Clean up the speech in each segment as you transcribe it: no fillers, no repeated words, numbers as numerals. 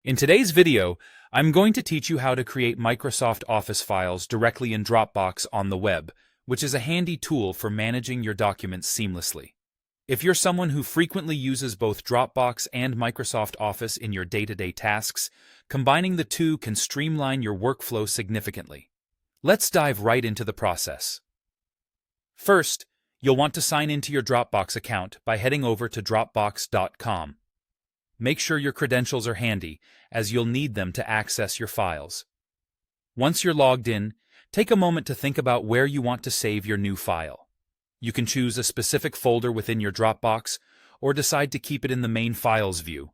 In today's video, I'm going to teach you how to create Microsoft Office files directly in Dropbox on the web, which is a handy tool for managing your documents seamlessly. If you're someone who frequently uses both Dropbox and Microsoft Office in your day-to-day tasks, combining the two can streamline your workflow significantly. Let's dive right into the process. First, you'll want to sign into your Dropbox account by heading over to Dropbox.com. Make sure your credentials are handy, as you'll need them to access your files. Once you're logged in, take a moment to think about where you want to save your new file. You can choose a specific folder within your Dropbox, or decide to keep it in the main files view.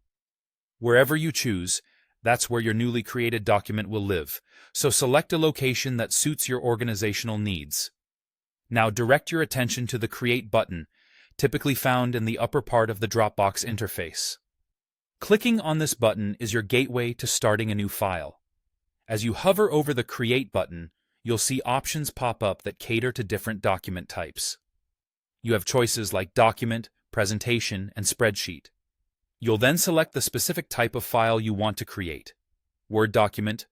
Wherever you choose, that's where your newly created document will live, so select a location that suits your organizational needs. Now direct your attention to the Create button, typically found in the upper part of the Dropbox interface. Clicking on this button is your gateway to starting a new file. As you hover over the Create button, you'll see options pop up that cater to different document types. You have choices like Document, Presentation, and Spreadsheet. You'll then select the specific type of file you want to create: Word document,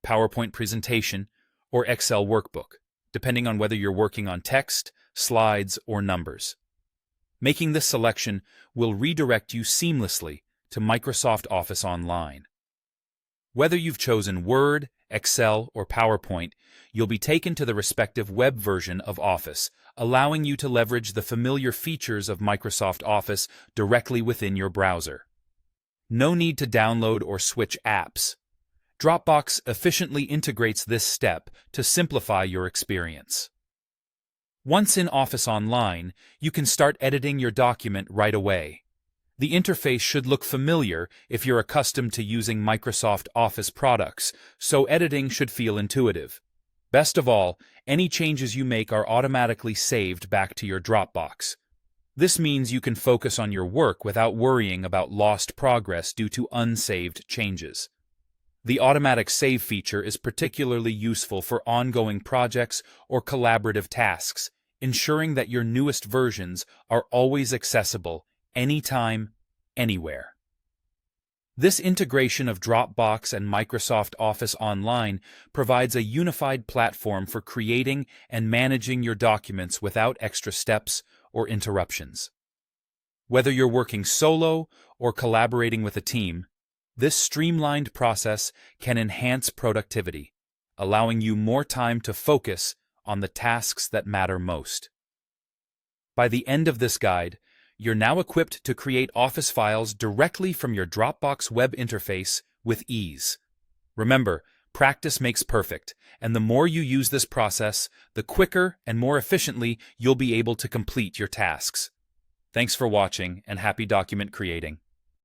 PowerPoint presentation, or Excel workbook, depending on whether you're working on text, slides, or numbers. Making this selection will redirect you seamlessly to Microsoft Office Online. Whether you've chosen Word, Excel, or PowerPoint, you'll be taken to the respective web version of Office, allowing you to leverage the familiar features of Microsoft Office directly within your browser. No need to download or switch apps. Dropbox efficiently integrates this step to simplify your experience. Once in Office Online, you can start editing your document right away. The interface should look familiar if you're accustomed to using Microsoft Office products, so editing should feel intuitive. Best of all, any changes you make are automatically saved back to your Dropbox. This means you can focus on your work without worrying about lost progress due to unsaved changes. The automatic save feature is particularly useful for ongoing projects or collaborative tasks, ensuring that your newest versions are always accessible anytime, anywhere. This integration of Dropbox and Microsoft Office Online provides a unified platform for creating and managing your documents without extra steps or interruptions. Whether you're working solo or collaborating with a team, this streamlined process can enhance productivity, allowing you more time to focus on the tasks that matter most. By the end of this guide, you're now equipped to create Office files directly from your Dropbox web interface with ease. Remember, practice makes perfect, and the more you use this process, the quicker and more efficiently you'll be able to complete your tasks. Thanks for watching, and happy document creating.